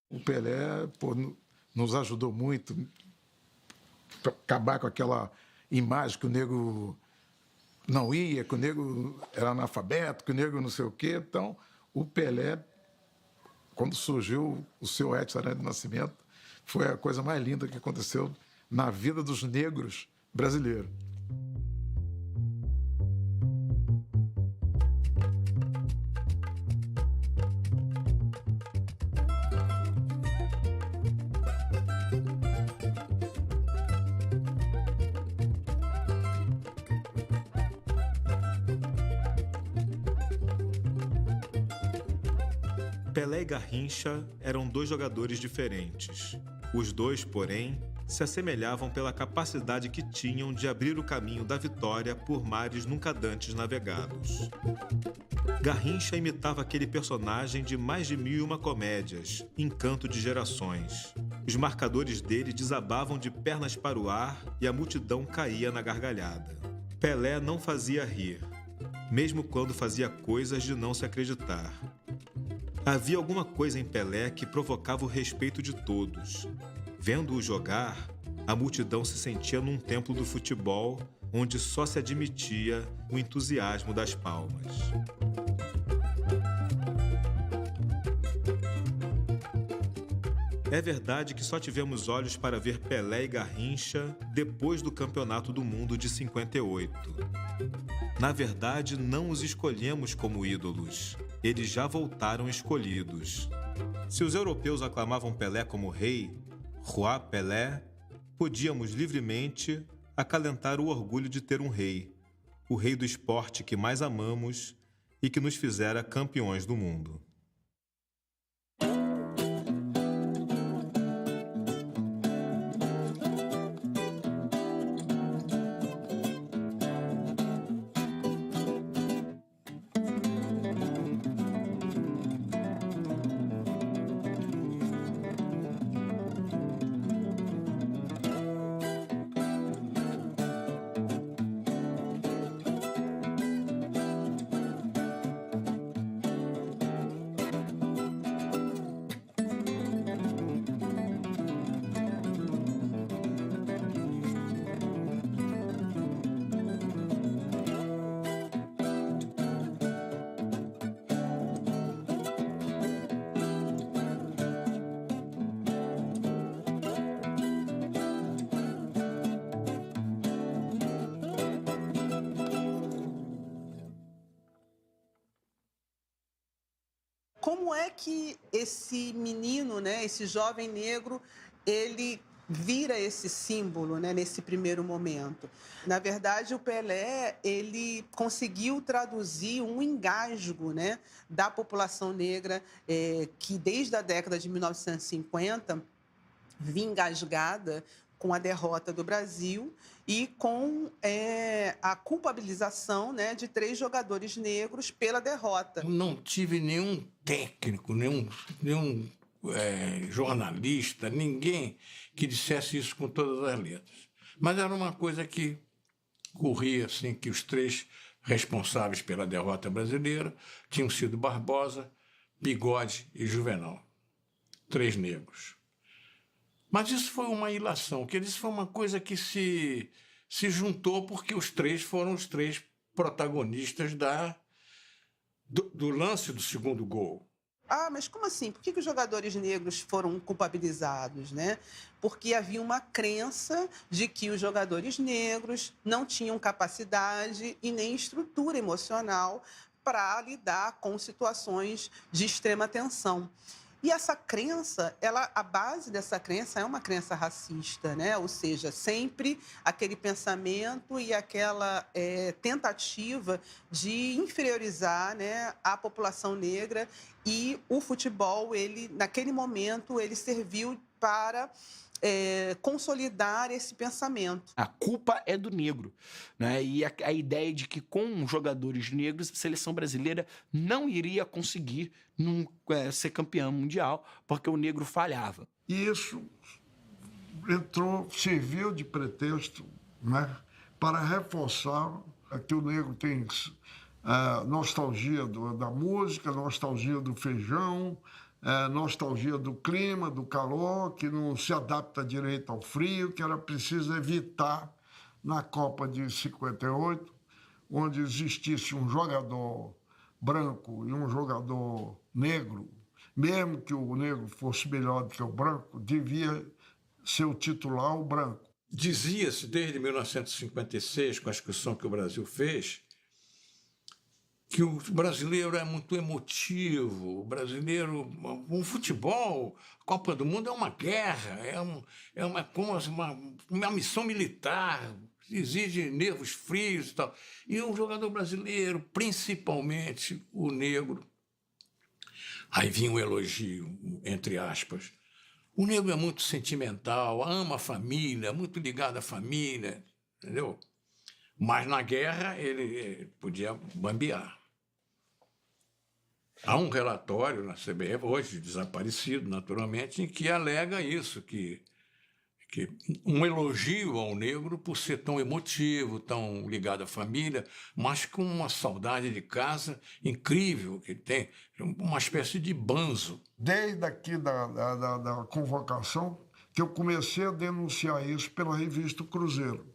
O Pelé, nos ajudou muito a acabar com aquela imagem que o negro não ia, que o negro era analfabeto, que o negro não sei o quê. Então, o Pelé, quando surgiu o seu Edson Arantes do Nascimento, foi a coisa mais linda que aconteceu na vida dos negros brasileiros. Pelé e Garrincha eram dois jogadores diferentes. Os dois, porém, se assemelhavam pela capacidade que tinham de abrir o caminho da vitória por mares nunca dantes navegados. Garrincha imitava aquele personagem de mais de 1001 comédias, encanto de gerações. Os marcadores dele desabavam de pernas para o ar e a multidão caía na gargalhada. Pelé não fazia rir, mesmo quando fazia coisas de não se acreditar. Havia alguma coisa em Pelé que provocava o respeito de todos. Vendo-o jogar, a multidão se sentia num templo do futebol, onde só se admitia o entusiasmo das palmas. É verdade que só tivemos olhos para ver Pelé e Garrincha depois do Campeonato do Mundo de 58. Na verdade, não os escolhemos como ídolos. Eles já voltaram escolhidos. Se os europeus aclamavam Pelé como rei, Roi Pelé, podíamos livremente acalentar o orgulho de ter um rei, o rei do esporte que mais amamos e que nos fizera campeões do mundo. Como é que esse menino, né, esse jovem negro, ele vira esse símbolo, né, nesse primeiro momento? Na verdade, o Pelé, ele conseguiu traduzir um engasgo, né, da população negra, que desde a década de 1950 vinha engasgada com a derrota do Brasil e com a culpabilização, né, de 3 jogadores negros pela derrota. Eu não tive nenhum técnico, nenhum jornalista, ninguém que dissesse isso com todas as letras. Mas era uma coisa que corria, assim, que os 3 responsáveis pela derrota brasileira tinham sido Barbosa, Bigode e Juvenal. 3 negros. Mas isso foi uma ilação, que isso foi uma coisa que se juntou porque os 3 foram os 3 protagonistas do lance do segundo gol. Ah, mas como assim? Por que os jogadores negros foram culpabilizados, né? Porque havia uma crença de que os jogadores negros não tinham capacidade e nem estrutura emocional para lidar com situações de extrema tensão. E essa crença, a base dessa crença é uma crença racista, né? Ou seja, sempre aquele pensamento e aquela tentativa de inferiorizar, né, a população negra, e o futebol, naquele momento, ele serviu para consolidar esse pensamento. A culpa é do negro, né? E a ideia de que com jogadores negros a seleção brasileira não iria conseguir ser campeã mundial porque o negro falhava. E isso serviu de pretexto, né, para reforçar que o negro tem nostalgia da música, nostalgia do feijão, nostalgia do clima, do calor, que não se adapta direito ao frio, que era preciso evitar na Copa de 58, onde existisse um jogador branco e um jogador negro, mesmo que o negro fosse melhor do que o branco, devia ser o titular o branco. Dizia-se desde 1956, com a discussão que o Brasil fez, que o brasileiro é muito emotivo, o brasileiro, o futebol, a Copa do Mundo é uma guerra, é uma missão militar, exige nervos frios e tal. E o jogador brasileiro, principalmente o negro, aí vinha um elogio, entre aspas, o negro é muito sentimental, ama a família, muito ligado à família, entendeu? Mas na guerra ele podia bambear. Há um relatório na CBF, hoje desaparecido, naturalmente, em que alega isso, que um elogio ao negro por ser tão emotivo, tão ligado à família, mas com uma saudade de casa incrível que tem, uma espécie de banzo. Desde aqui da convocação, que eu comecei a denunciar isso pela revista Cruzeiro,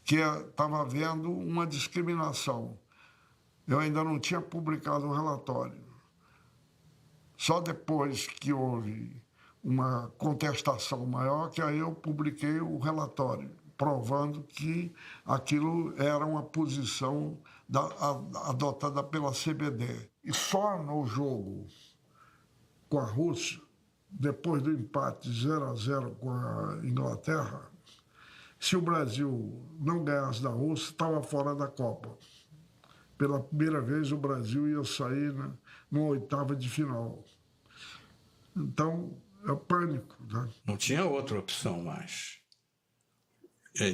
que estava havendo uma discriminação. Eu ainda não tinha publicado o relatório. Só depois que houve uma contestação maior, que aí eu publiquei o relatório, provando que aquilo era uma posição adotada pela CBD. E só no jogo com a Rússia, depois do empate 0-0 com a Inglaterra, se o Brasil não ganhasse da Rússia, estava fora da Copa. Pela primeira vez, o Brasil ia sair numa oitava de final. Então, é pânico. Né? Não tinha outra opção mais.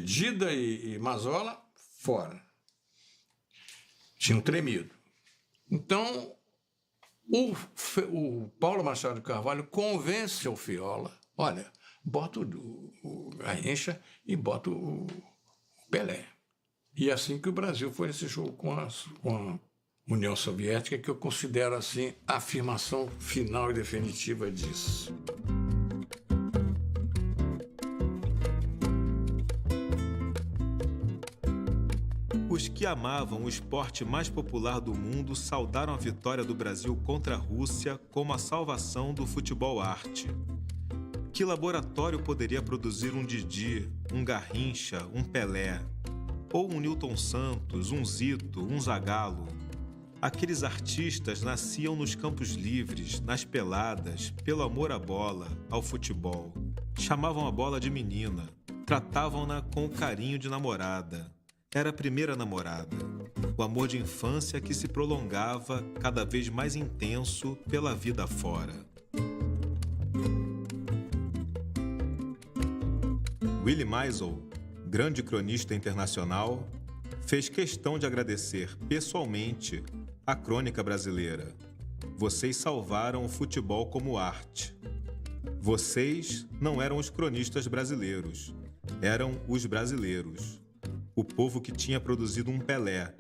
Dida e Mazola, fora. Tinham tremido. Então, o Paulo Machado de Carvalho convence o Fiola, olha, bota o Garrincha e bota o Pelé. E é assim que o Brasil foi nesse jogo com a União Soviética, que eu considero assim a afirmação final e definitiva disso. Os que amavam o esporte mais popular do mundo saudaram a vitória do Brasil contra a Rússia como a salvação do futebol arte. Que laboratório poderia produzir um Didi, um Garrincha, um Pelé, ou um Nilton Santos, um Zito, um Zagallo? Aqueles artistas nasciam nos campos livres, nas peladas, pelo amor à bola, ao futebol. Chamavam a bola de menina, tratavam-na com o carinho de namorada. Era a primeira namorada. O amor de infância que se prolongava cada vez mais intenso pela vida fora. Willy Maisel, grande cronista internacional, fez questão de agradecer pessoalmente a crônica brasileira. Vocês salvaram o futebol como arte. Vocês não eram os cronistas brasileiros, eram os brasileiros. O povo que tinha produzido um Pelé,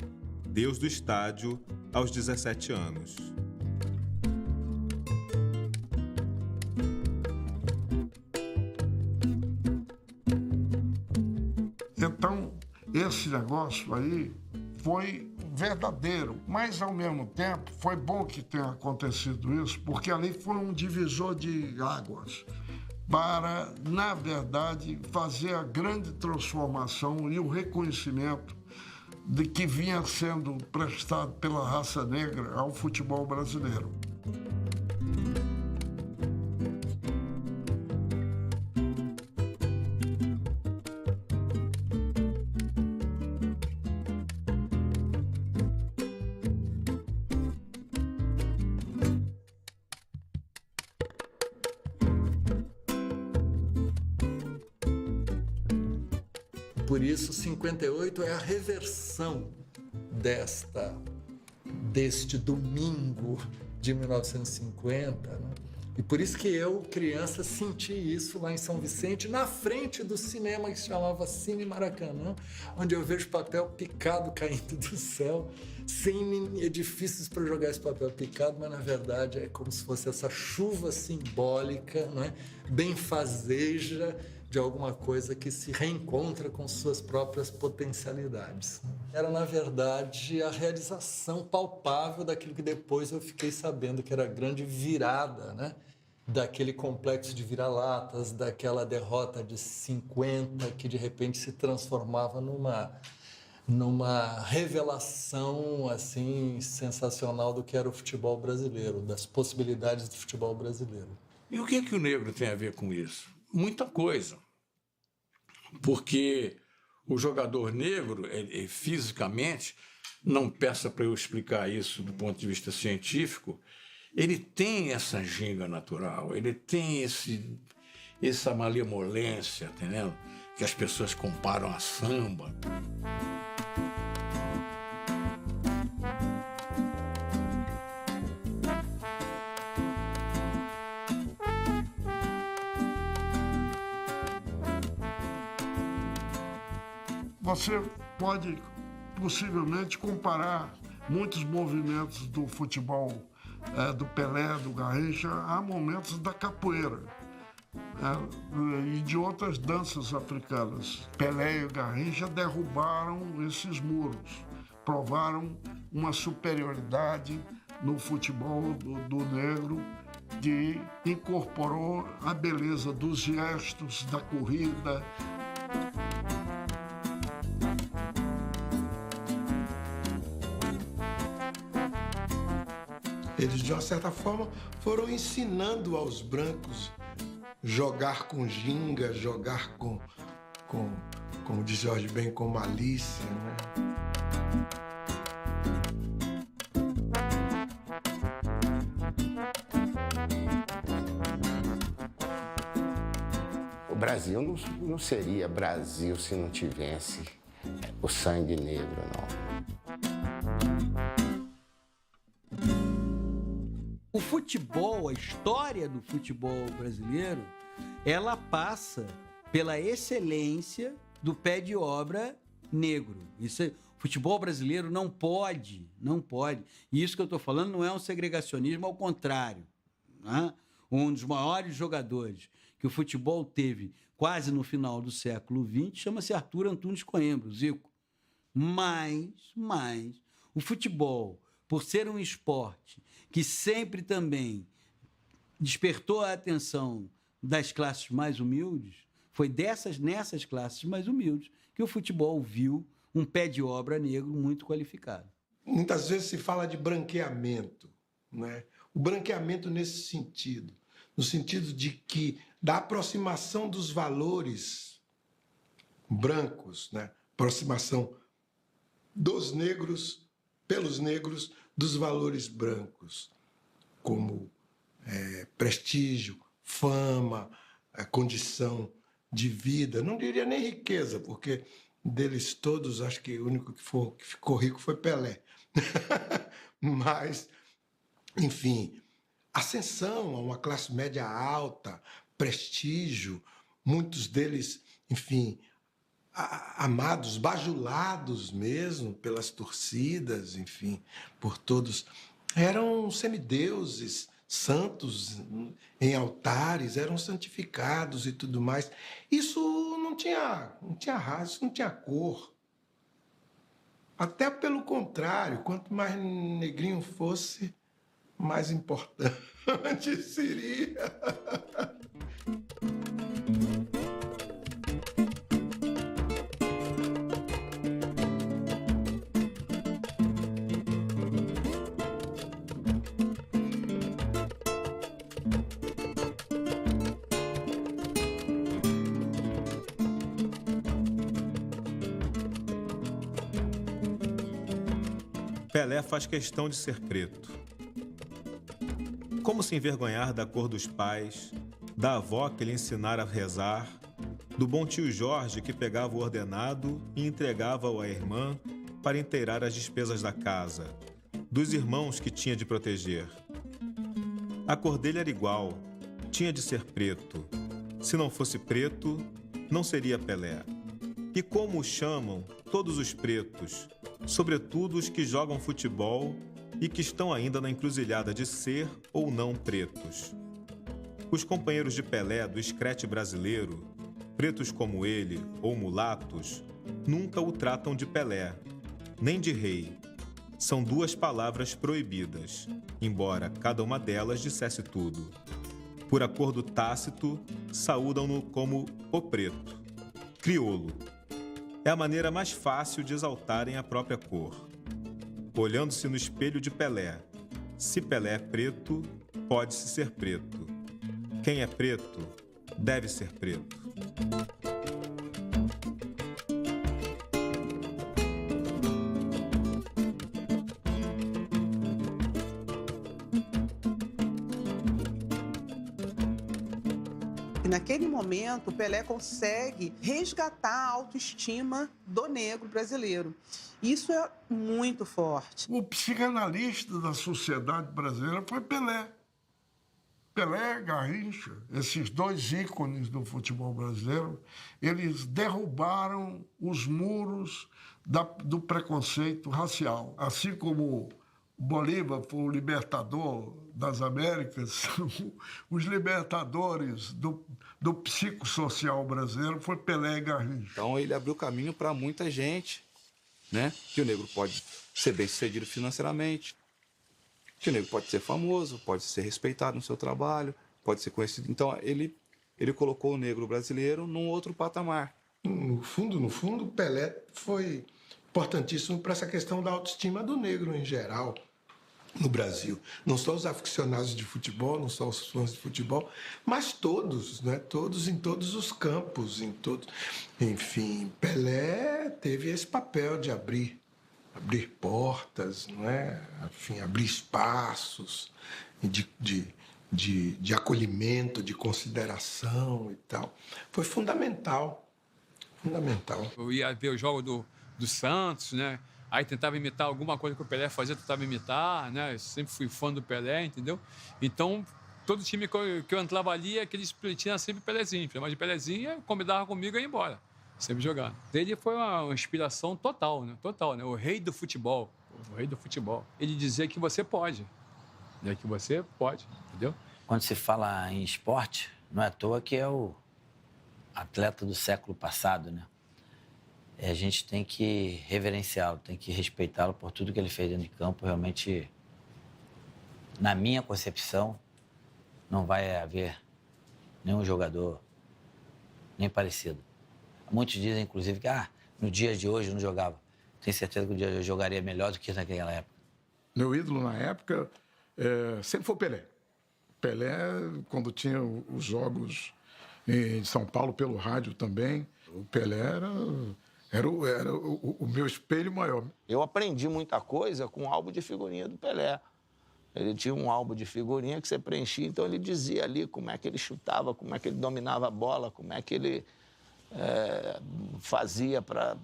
Deus do estádio, aos 17 anos. Então, esse negócio aí foi verdadeiro, mas ao mesmo tempo foi bom que tenha acontecido isso, porque ali foi um divisor de águas para, na verdade, fazer a grande transformação e o reconhecimento de que vinha sendo prestado pela raça negra ao futebol brasileiro. Por isso, 58 é a reversão deste domingo de 1950, né? E por isso que eu, criança, senti isso lá em São Vicente, na frente do cinema que se chamava Cine Maracanã, onde eu vejo papel picado caindo do céu, sem edifícios para jogar esse papel picado, mas na verdade é como se fosse essa chuva simbólica, não é? Benfazeja de alguma coisa que se reencontra com suas próprias potencialidades. Era, na verdade, a realização palpável daquilo que depois eu fiquei sabendo que era a grande virada, né? Daquele complexo de vira-latas, daquela derrota de 50 que de repente se transformava numa revelação assim sensacional do que era o futebol brasileiro, das possibilidades do futebol brasileiro. E o que o negro tem a ver com isso? Muita coisa. Porque o jogador negro, fisicamente, não peça para eu explicar isso do ponto de vista científico, ele tem essa ginga natural, ele tem essa malemolência, entendeu? Que as pessoas comparam a samba. Você pode possivelmente comparar muitos movimentos do futebol do Pelé, do Garrincha, a momentos da capoeira e de outras danças africanas. Pelé e Garrincha derrubaram esses muros, provaram uma superioridade no futebol do negro que incorporou a beleza dos gestos, da corrida. Eles, de uma certa forma, foram ensinando aos brancos jogar com ginga, jogar como diz Jorge Ben, com malícia, né? O Brasil não seria Brasil se não tivesse o sangue negro, não. O futebol, a história do futebol brasileiro, ela passa pela excelência do pé de obra negro. O futebol brasileiro não pode. E isso que eu estou falando não é um segregacionismo, ao contrário. Né? Um dos maiores jogadores que o futebol teve quase no final do século XX chama-se Arthur Antunes Coimbra, Zico. Mas o futebol, por ser um esporte que sempre também despertou a atenção das classes mais humildes, foi nessas classes mais humildes que o futebol viu um pé de obra negro muito qualificado. Muitas vezes se fala de branqueamento, né? O branqueamento nesse sentido, no sentido de que da aproximação dos valores brancos, né? Aproximação dos negros, pelos negros, dos valores brancos, como prestígio, fama, condição de vida. Não diria nem riqueza, porque deles todos, acho que o único que ficou rico foi Pelé. Mas, enfim, ascensão a uma classe média alta, prestígio, muitos deles, enfim, amados, bajulados mesmo pelas torcidas, enfim, por todos. Eram semideuses, santos em altares, eram santificados e tudo mais. Isso não tinha raça, isso não tinha cor. Até pelo contrário, quanto mais negrinho fosse, mais importante seria. Pelé faz questão de ser preto. Como se envergonhar da cor dos pais, da avó que lhe ensinara a rezar, do bom tio Jorge que pegava o ordenado e entregava-o à irmã para inteirar as despesas da casa, dos irmãos que tinha de proteger. A cor dele era igual, tinha de ser preto. Se não fosse preto, não seria Pelé. E como o chamam todos os pretos, sobretudo os que jogam futebol e que estão ainda na encruzilhada de ser ou não pretos. Os companheiros de Pelé do escrete brasileiro, pretos como ele ou mulatos, nunca o tratam de Pelé, nem de rei. São duas palavras proibidas, embora cada uma delas dissesse tudo. Por acordo tácito, saúdam-no como o preto. Crioulo. É a maneira mais fácil de exaltarem a própria cor. Olhando-se no espelho de Pelé, se Pelé é preto, pode-se ser preto. Quem é preto, deve ser preto. Naquele momento, o Pelé consegue resgatar a autoestima do negro brasileiro. Isso é muito forte. O psicanalista da sociedade brasileira foi Pelé. Pelé, Garrincha, esses dois ícones do futebol brasileiro, eles derrubaram os muros do preconceito racial. Assim como Bolívar foi o libertador das Américas, os libertadores do psicossocial brasileiro foi Pelé e Garrincha. Então ele abriu caminho para muita gente, né? Que o negro pode ser bem-sucedido financeiramente, que o negro pode ser famoso, pode ser respeitado no seu trabalho, pode ser conhecido. Então ele colocou o negro brasileiro num outro patamar. No fundo, Pelé foi importantíssimo para essa questão da autoestima do negro em geral no Brasil. Não só os aficionados de futebol, não só os fãs de futebol, mas todos, né? Todos em todos os campos, em todos. Enfim, Pelé teve esse papel de abrir portas, não é? Enfim, abrir espaços de acolhimento, de consideração e tal. Foi fundamental. Eu ia ver o jogo do Santos, né? Aí tentava imitar alguma coisa que o Pelé fazia, tentava imitar, né? Eu sempre fui fã do Pelé, entendeu? Então, todo time que eu entrava ali, aqueles tinha sempre Pelézinho. Mas de Pelézinho, convidava comigo e ia embora. Sempre jogando. Ele foi uma inspiração total, né? Total, né? O rei do futebol. O rei do futebol. Ele dizia que você pode. Né? Que você pode, entendeu? Quando se fala em esporte, não é à toa que é o atleta do século passado, né? A gente tem que reverenciá-lo, tem que respeitá-lo por tudo que ele fez dentro de campo. Realmente, na minha concepção, não vai haver nenhum jogador nem parecido. Muitos dizem, inclusive, que no dia de hoje eu não jogava. Tenho certeza que o dia de hoje eu jogaria melhor do que naquela época. Meu ídolo na época sempre foi o Pelé. Pelé, quando tinha os jogos em São Paulo pelo rádio também, o Pelé era o meu espelho maior. Eu aprendi muita coisa com o álbum de figurinha do Pelé. Ele tinha um álbum de figurinha que você preenchia, então ele dizia ali como é que ele chutava, como é que ele dominava a bola, como é que ele fazia para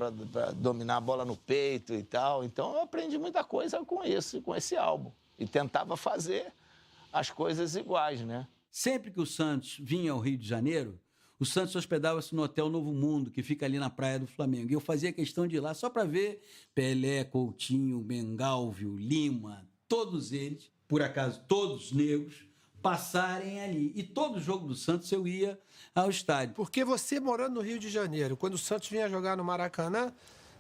dominar a bola no peito e tal. Então eu aprendi muita coisa com esse álbum. E tentava fazer as coisas iguais, né? Sempre que o Santos vinha ao Rio de Janeiro, o Santos hospedava-se no Hotel Novo Mundo, que fica ali na praia do Flamengo. E eu fazia questão de ir lá só para ver Pelé, Coutinho, Mengalvio, Lima, todos eles, por acaso todos negros, passarem ali. E todo jogo do Santos eu ia ao estádio. Porque você morando no Rio de Janeiro, quando o Santos vinha jogar no Maracanã,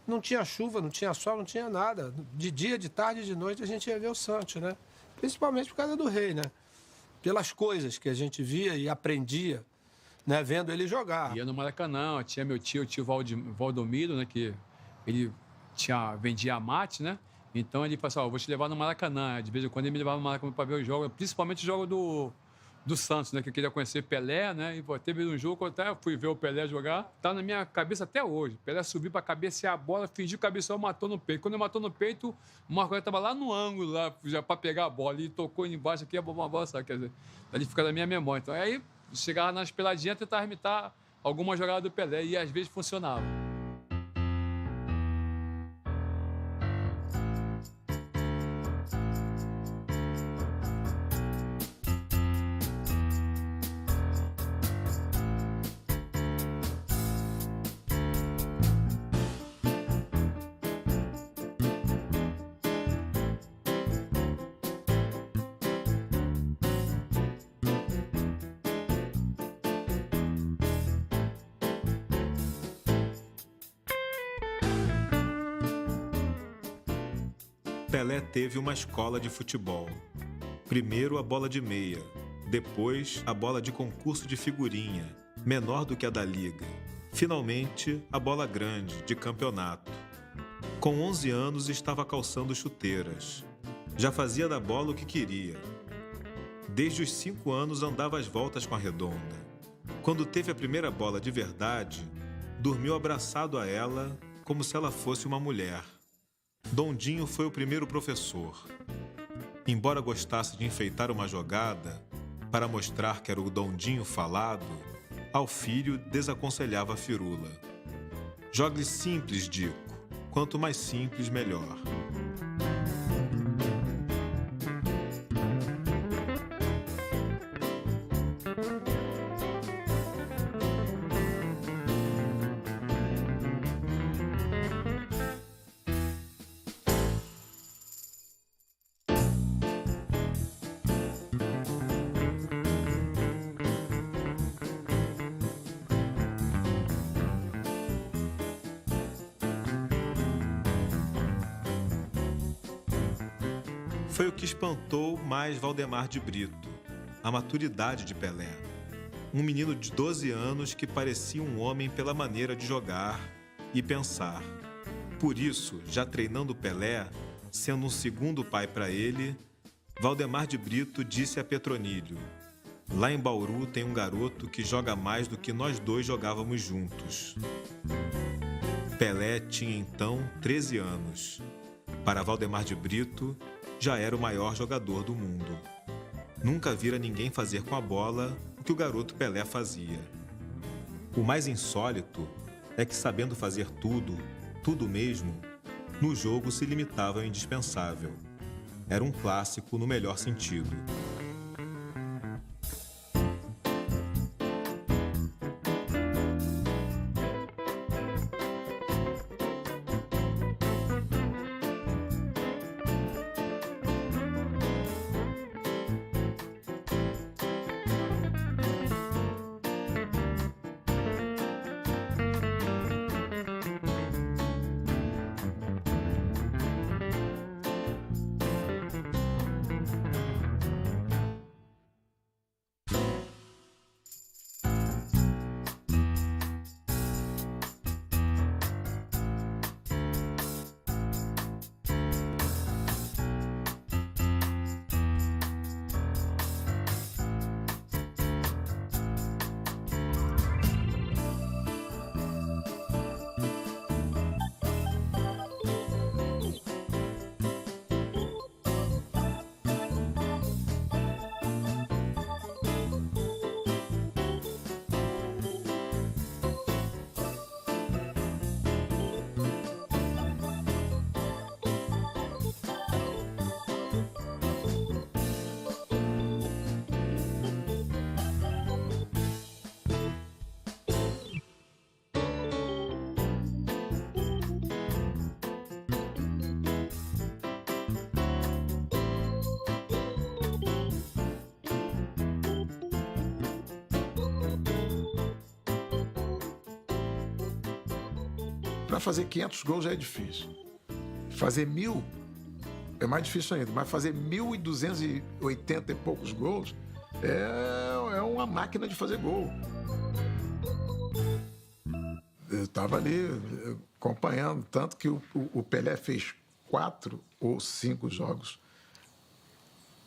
não tinha chuva, não tinha sol, não tinha nada. De dia, de tarde, de noite a gente ia ver o Santos, né? Principalmente por causa do Rei, né? Pelas coisas que a gente via e aprendia, né? Vendo ele jogar. Ia no Maracanã, tinha meu tio, o tio Valdomiro, né? Que ele vendia mate, né? Então ele falou assim, vou te levar no Maracanã. De vez em quando ele me levava no Maracanã para ver o jogo, principalmente o jogo do Santos, né? Que eu queria conhecer Pelé, né? E teve um jogo que eu até fui ver o Pelé jogar. Tá na minha cabeça até hoje. Pelé subiu para cabecear a bola, fingiu cabecear, matou no peito. Quando ele matou no peito, o Marco estava lá no ângulo, lá, já para pegar a bola. E tocou embaixo aqui, a bola, sabe? Quer dizer, ali fica na minha memória. Então aí chegava nas peladinhas, tentava imitar alguma jogada do Pelé. E às vezes funcionava. Pelé teve uma escola de futebol. Primeiro a bola de meia, depois a bola de concurso de figurinha, menor do que a da liga. Finalmente, a bola grande, de campeonato. Com 11 anos estava calçando chuteiras. Já fazia da bola o que queria. Desde os 5 anos andava às voltas com a redonda. Quando teve a primeira bola de verdade, dormiu abraçado a ela como se ela fosse uma mulher. Dondinho foi o primeiro professor. Embora gostasse de enfeitar uma jogada, para mostrar que era o Dondinho falado, ao filho desaconselhava a firula. Jogue simples, Dico. Quanto mais simples, melhor. Foi o que espantou mais Valdemar de Brito, a maturidade de Pelé. Um menino de 12 anos que parecia um homem pela maneira de jogar e pensar. Por isso, já treinando Pelé, sendo um segundo pai para ele, Valdemar de Brito disse a Petronílio: lá em Bauru tem um garoto que joga mais do que nós dois jogávamos juntos. Pelé tinha então 13 anos. Para Valdemar de Brito, já era o maior jogador do mundo. Nunca vira ninguém fazer com a bola o que o garoto Pelé fazia. O mais insólito é que, sabendo fazer tudo, tudo mesmo, no jogo se limitava ao indispensável. Era um clássico no melhor sentido. Para fazer 500 gols já é difícil. Fazer 1.000 é mais difícil ainda, mas fazer 1.280 e poucos gols é uma máquina de fazer gol. Eu estava ali acompanhando, tanto que o Pelé fez 4 ou 5 jogos,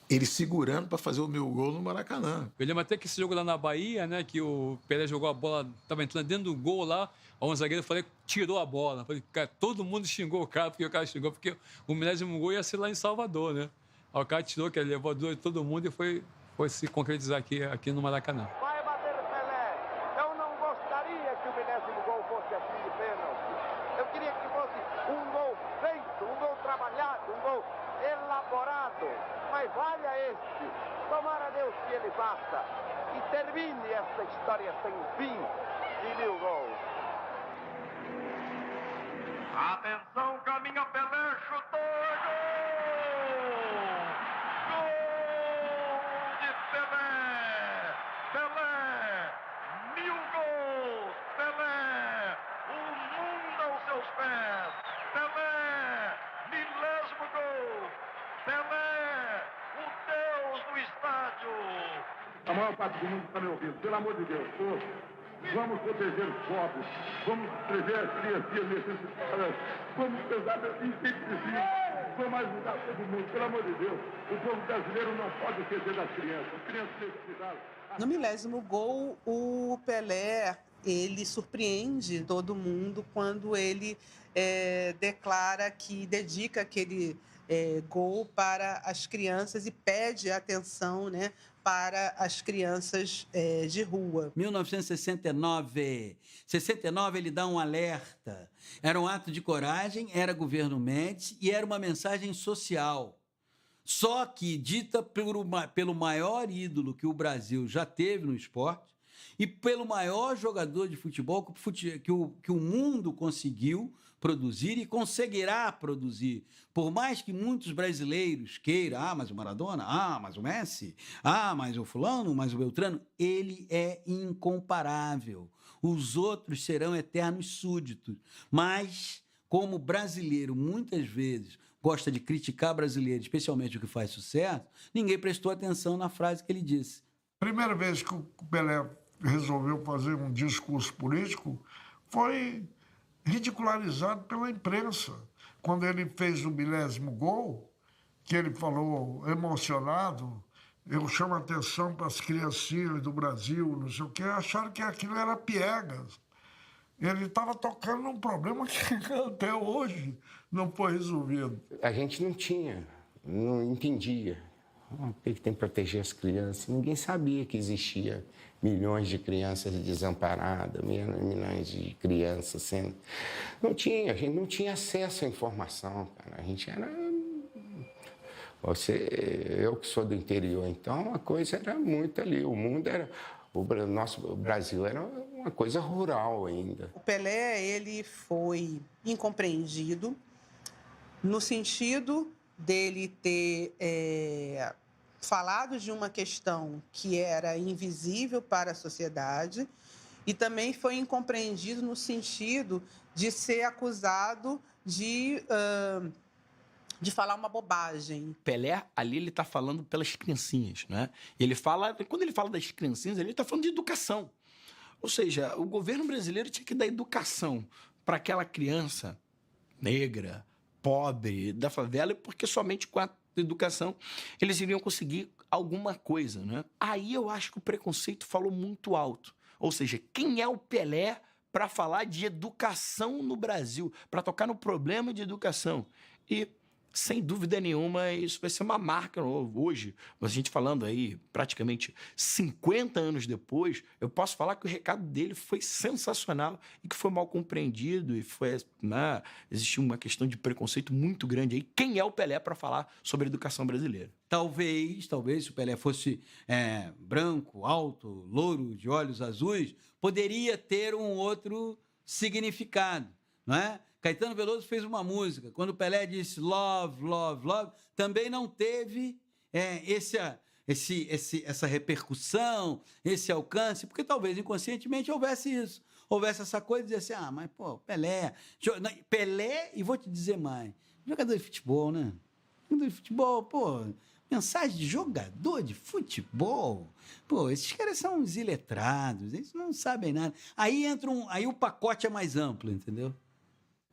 ele segurando para fazer o 1.000 gols no Maracanã. Eu lembro até que esse jogo lá na Bahia, né, que o Pelé jogou a bola, estava entrando dentro do gol lá, um zagueiro tirou a bola. Falei, cara, todo mundo xingou o cara, porque o cara xingou, porque o 1000º gol ia ser lá em Salvador, né? Aí o cara tirou, que ele levou a dor de todo mundo e foi se concretizar aqui no Maracanã. Vai bater Pelé. Eu não gostaria que o 1000º gol fosse assim de pênalti. Eu queria que fosse um gol feito, um gol trabalhado, um gol elaborado. Mas valha este. Tomara a Deus que ele faça e termine esta história sem fim de 1000 gols. Atenção, caminha Pelé, chutou, gol! Gol de Pelé! Pelé, 1000 gols! Pelé, o mundo aos seus pés! Pelé, 1000º gol! estádio. A maior parte do mundo está me ouvindo. Pelo amor de Deus, vamos proteger os pobres, vamos proteger as crianças necessitadas, vamos pesar em sempre vamos ajudar todo mundo. Pelo amor de Deus, o povo brasileiro não pode esquecer das crianças. As crianças necessitadas. No 10º gol, o Pelé, ele surpreende todo mundo quando ele declara que dedica aquele gol para as crianças e pede atenção, né, para as crianças de rua. 1969. 69 ele dá um alerta. Era um ato de coragem, era governo Médici e era uma mensagem social. Só que dita pelo maior ídolo que o Brasil já teve no esporte e pelo maior jogador de futebol que o mundo conseguiu produzir e conseguirá produzir. Por mais que muitos brasileiros queiram, mas o Maradona, mas o Messi, mas o fulano, mas o Beltrano, ele é incomparável. Os outros serão eternos súditos. Mas, como brasileiro, muitas vezes gosta de criticar brasileiro, especialmente o que faz sucesso, ninguém prestou atenção na frase que ele disse. Primeira vez que o Pelé resolveu fazer um discurso político foi ridicularizado pela imprensa. Quando ele fez o 10º gol, que ele falou emocionado, eu chamo a atenção para as criancinhas do Brasil, não sei o quê, acharam que aquilo era piegas. Ele estava tocando num problema que até hoje não foi resolvido. A gente não entendia. Por que tem que proteger as crianças? Ninguém sabia que existia milhões de crianças desamparadas, milhões de crianças sendo... a gente não tinha acesso à informação, cara. A gente era... Eu que sou do interior, então a coisa era muito ali. O mundo era... O Brasil era uma coisa rural ainda. O Pelé, ele foi incompreendido no sentido dele ter falado de uma questão que era invisível para a sociedade e também foi incompreendido no sentido de ser acusado de falar uma bobagem. Pelé, ali, ele está falando pelas criancinhas, né? Quando ele fala das criancinhas, ele está falando de educação. Ou seja, o governo brasileiro tinha que dar educação para aquela criança negra, pobre, da favela, porque somente com a educação eles iriam conseguir alguma coisa, né? Aí eu acho que o preconceito falou muito alto. Ou seja, quem é o Pelé para falar de educação no Brasil, para tocar no problema de educação? E, sem dúvida nenhuma, isso vai ser uma marca hoje. A gente falando aí praticamente 50 anos depois, eu posso falar que o recado dele foi sensacional e que foi mal compreendido e existiu uma questão de preconceito muito grande aí. Quem é o Pelé para falar sobre a educação brasileira? Talvez, se o Pelé fosse branco, alto, louro, de olhos azuis, poderia ter um outro significado, não é? Caetano Veloso fez uma música, quando o Pelé disse love, love, love, também não teve essa repercussão, esse alcance, porque talvez inconscientemente houvesse isso. Houvesse essa coisa de dizer assim, mas pô, Pelé, e vou te dizer mais, jogador de futebol, né? Jogador de futebol, pô, mensagem de jogador de futebol, pô, esses caras são uns iletrados, eles não sabem nada. Aí o pacote é mais amplo, entendeu?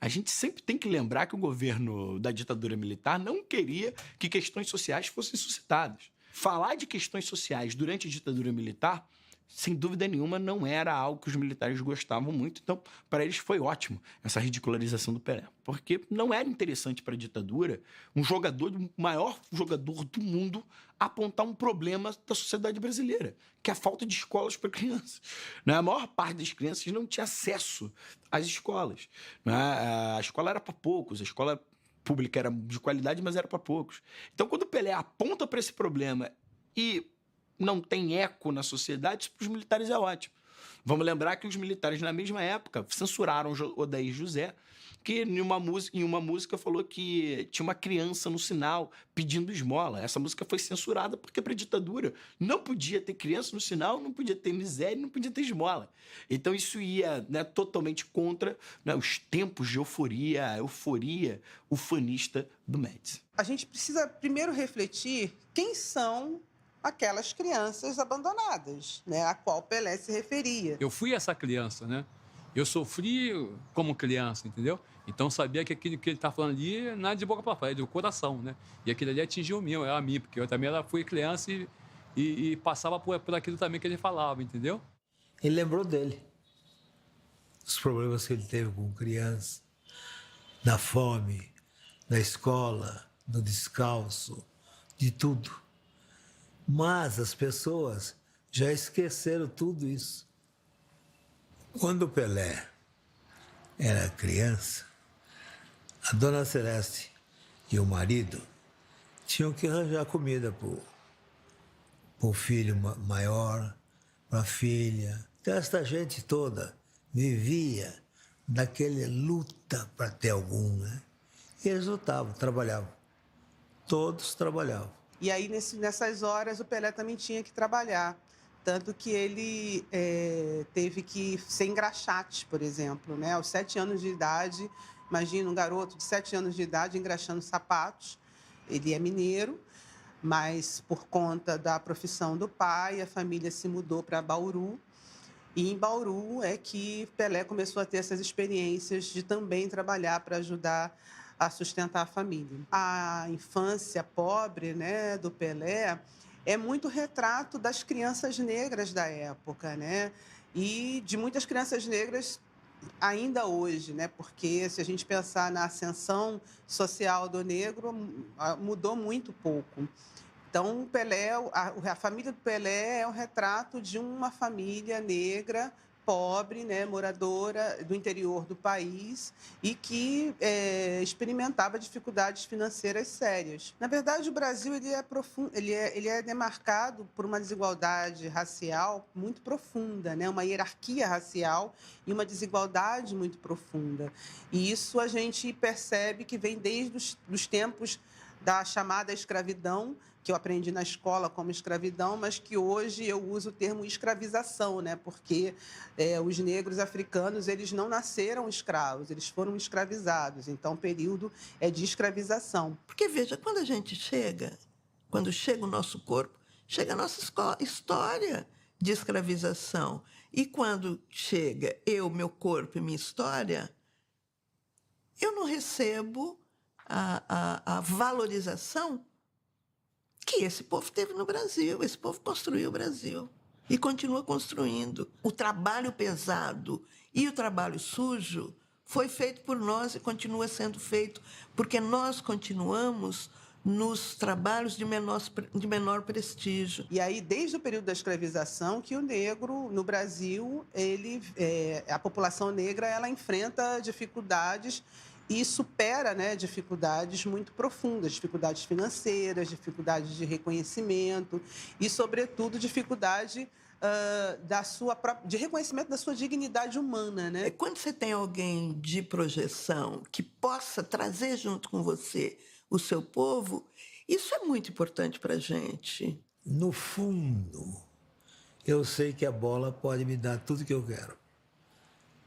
A gente sempre tem que lembrar que o governo da ditadura militar não queria que questões sociais fossem suscitadas. Falar de questões sociais durante a ditadura militar, sem dúvida nenhuma, não era algo que os militares gostavam muito. Então, para eles foi ótimo essa ridicularização do Pelé. Porque não era interessante para a ditadura o maior jogador do mundo, apontar um problema da sociedade brasileira, que é a falta de escolas para crianças. A maior parte das crianças não tinha acesso às escolas. A escola era para poucos, a escola pública era de qualidade, mas era para poucos. Então, quando o Pelé aponta para esse problema e não tem eco na sociedade, isso para os militares é ótimo. Vamos lembrar que os militares, na mesma época, censuraram Odair José, que em uma música falou que tinha uma criança no sinal pedindo esmola. Essa música foi censurada porque para a ditadura não podia ter criança no sinal, não podia ter miséria, não podia ter esmola. Então isso ia totalmente contra os tempos de euforia, a euforia ufanista do Médici. A gente precisa primeiro refletir quem são aquelas crianças abandonadas, né, a qual Pelé se referia. Eu fui essa criança, né? Eu sofri como criança, entendeu? Então sabia que aquilo que ele está falando ali não é de boca para fora, é do coração, né? E aquilo ali atingiu a mim, porque eu também fui criança e passava por aquilo também que ele falava, entendeu? Ele lembrou dele, os problemas que ele teve com criança, da fome, da escola, do descalço, de tudo. Mas as pessoas já esqueceram tudo isso. Quando o Pelé era criança, a dona Celeste e o marido tinham que arranjar comida para o filho maior, para a filha. Então, essa gente toda vivia daquele luta para ter algum, né? E eles lutavam, trabalhavam. Todos trabalhavam. E aí, nessas horas, o Pelé também tinha que trabalhar. Tanto que ele teve que ser engraxate, por exemplo, né? Aos 7 anos de idade, imagina um garoto de 7 anos de idade engraxando sapatos. Ele é mineiro, mas por conta da profissão do pai, a família se mudou para Bauru. E em Bauru é que Pelé começou a ter essas experiências de também trabalhar para ajudar a sustentar a família. A infância pobre, né, do Pelé é muito retrato das crianças negras da época, né? E de muitas crianças negras ainda hoje, né? Porque se a gente pensar na ascensão social do negro, mudou muito pouco. Então, o Pelé, a família do Pelé é o retrato de uma família negra, pobre, né, moradora do interior do país e que experimentava dificuldades financeiras sérias. Na verdade, o Brasil ele é demarcado por uma desigualdade racial muito profunda, né, uma hierarquia racial e uma desigualdade muito profunda. E isso a gente percebe que vem desde os tempos da chamada escravidão, que eu aprendi na escola como escravidão, mas que hoje eu uso o termo escravização, né? Porque os negros africanos, eles não nasceram escravos, eles foram escravizados. Então, o período é de escravização. Porque, veja, quando chega o nosso corpo, chega a nossa história de escravização. E quando chega meu corpo e minha história, eu não recebo a valorização que esse povo teve no Brasil. Esse povo construiu o Brasil e continua construindo. O trabalho pesado e o trabalho sujo foi feito por nós e continua sendo feito porque nós continuamos nos trabalhos de menor prestígio. E aí, desde o período da escravização, que o negro, no Brasil, a população negra, ela enfrenta dificuldades e supera, né, dificuldades muito profundas, dificuldades financeiras, dificuldades de reconhecimento e, sobretudo, dificuldade de reconhecimento da sua dignidade humana, né? Quando você tem alguém de projeção que possa trazer junto com você o seu povo, isso é muito importante para a gente. No fundo, eu sei que a bola pode me dar tudo que eu quero.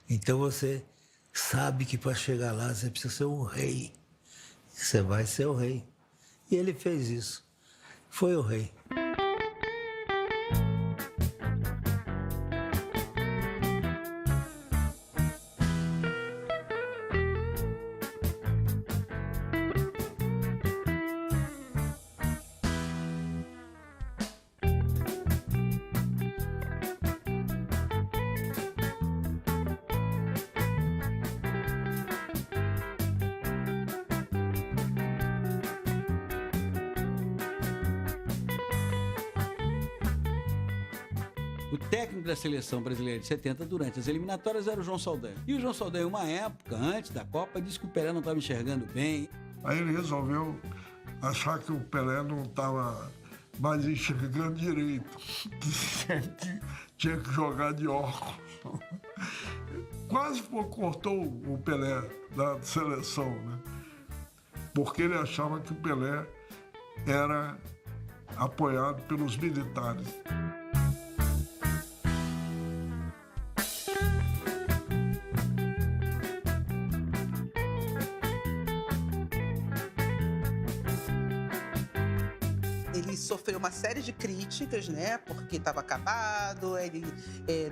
Então você sabe que para chegar lá você precisa ser um rei. Você vai ser o rei. E ele fez isso. Foi o rei. O técnico da seleção brasileira de 70 durante as eliminatórias era o João Saldanha. E o João Saldanha, uma época, antes da Copa, disse que o Pelé não estava enxergando bem. Aí ele resolveu achar que o Pelé não estava mais enxergando direito, que tinha que jogar de óculos. Quase cortou o Pelé da seleção, né? Porque ele achava que o Pelé era apoiado pelos militares. Ele sofreu sofreu uma série de críticas, né? Porque estava acabado, ele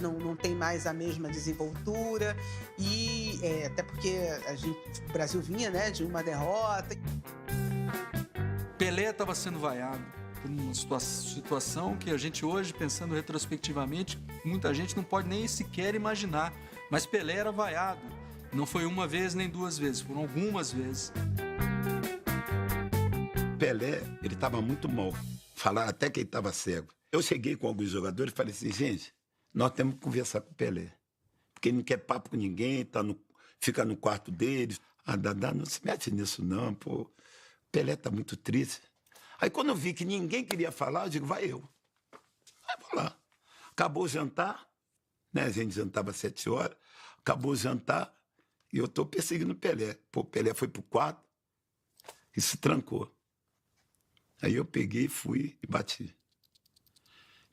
não tem mais a mesma desenvoltura e até porque o Brasil vinha, né, de uma derrota. Pelé estava sendo vaiado por uma situação que a gente hoje, pensando retrospectivamente, muita gente não pode nem sequer imaginar. Mas Pelé era vaiado. Não foi uma vez nem duas vezes, foram algumas vezes. Pelé, ele estava muito mal. Falaram até que ele estava cego. Eu cheguei com alguns jogadores e falei assim, gente, nós temos que conversar com o Pelé. Porque ele não quer papo com ninguém, fica no quarto dele. Ah, Dadá, não se mete nisso não, pô. Pelé está muito triste. Aí quando eu vi que ninguém queria falar, eu digo, vai eu. Aí vou lá. Acabou o jantar, né? A gente jantava às 7 horas. Acabou o jantar e eu estou perseguindo o Pelé. Pô, o Pelé foi pro quarto e se trancou. Aí eu peguei, fui e bati.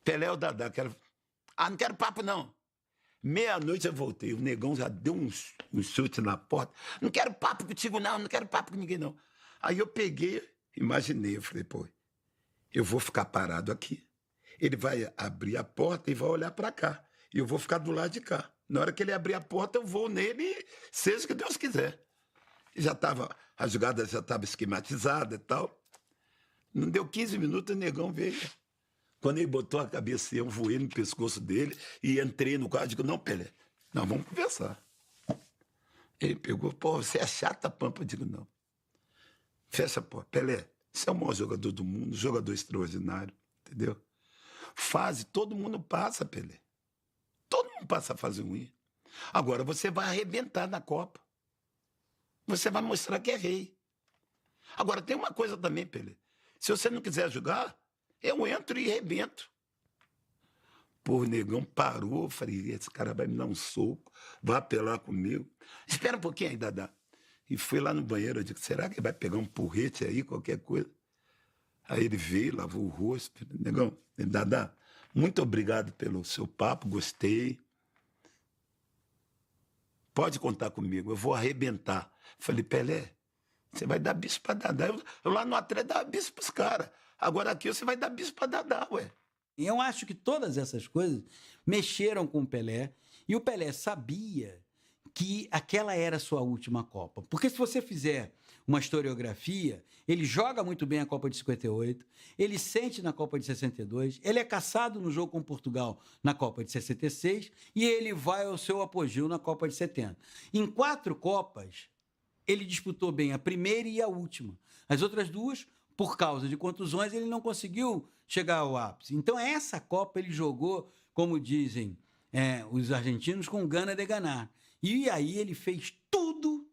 Pelé, o Dadá, não quero papo não. Meia-noite eu voltei, o negão já deu um chute na porta. Não quero papo contigo não quero papo com ninguém não. Aí eu peguei, imaginei, eu falei, pô, eu vou ficar parado aqui. Ele vai abrir a porta e vai olhar para cá. E eu vou ficar do lado de cá. Na hora que ele abrir a porta, eu vou nele, seja o que Deus quiser. A jogada já estava esquematizada e tal. Não deu 15 minutos, o negão veio. Quando ele botou a cabeça, eu voei no pescoço dele e entrei no quarto e digo, não, Pelé, nós vamos conversar. Ele pegou, pô, você é chata, Pampa. Eu digo, não. Fecha a porta. Pelé, você é o maior jogador do mundo, jogador extraordinário, entendeu? Fase, todo mundo passa, Pelé. Todo mundo passa a fase ruim. Agora você vai arrebentar na Copa. Você vai mostrar que é rei. Agora tem uma coisa também, Pelé. Se você não quiser jogar, eu entro e arrebento. Pô, o negão parou, falei, esse cara vai me dar um soco, vai apelar comigo. Espera um pouquinho aí, Dadá. E fui lá no banheiro, eu digo, será que vai pegar um porrete aí, qualquer coisa? Aí ele veio, lavou o rosto. Negão, Dadá, muito obrigado pelo seu papo, gostei. Pode contar comigo, eu vou arrebentar. Falei, Pelé, você vai dar bicho pra Dadá. Eu lá no Atlético dava bicho pros caras. Agora aqui você vai dar bicho pra Dadá, ué. Eu acho que todas essas coisas mexeram com o Pelé. E o Pelé sabia que aquela era a sua última Copa. Porque se você fizer uma historiografia, ele joga muito bem a Copa de 58, ele sente na Copa de 62, ele é caçado no jogo com Portugal na Copa de 66 e ele vai ao seu apogeu na Copa de 70. Em 4 Copas, ele disputou bem a primeira e a última. As outras duas, por causa de contusões, ele não conseguiu chegar ao ápice. Então, essa Copa ele jogou, como dizem os argentinos, com gana de ganhar. E aí ele fez tudo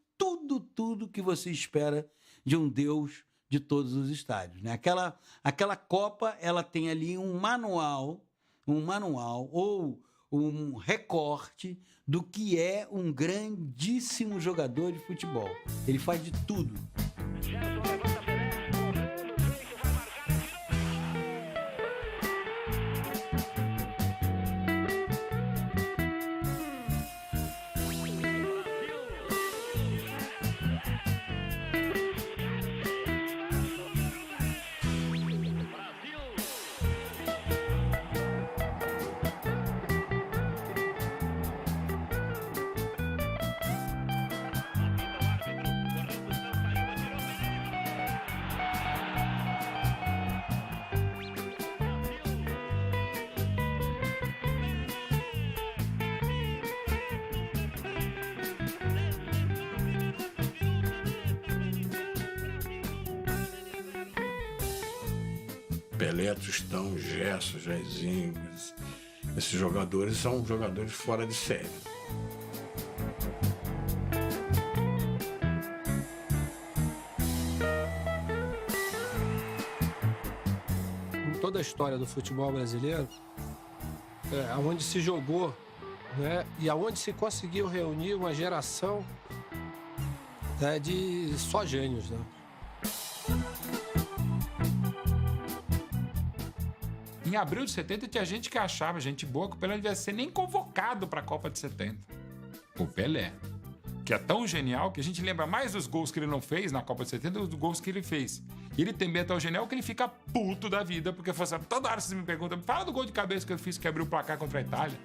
que você espera de um Deus de todos os estádios, né? Aquela Copa, ela tem ali um manual ou um recorte do que é um grandíssimo jogador de futebol. Ele faz de tudo. Pelé, Tostão, Gerson, Jairzinho, esses jogadores são jogadores fora de série. Em toda a história do futebol brasileiro, onde se jogou, né, e aonde se conseguiu reunir uma geração de só gênios, né? Em abril de 70 tinha gente que achava, gente boa, que o Pelé não devia ser nem convocado para a Copa de 70. O Pelé. que é tão genial que a gente lembra mais dos gols que ele não fez na Copa de 70 do que dos gols que ele fez. E ele também é tão genial que ele fica puto da vida, porque assim, toda hora vocês me perguntam, fala do gol de cabeça que eu fiz que abriu o placar contra a Itália.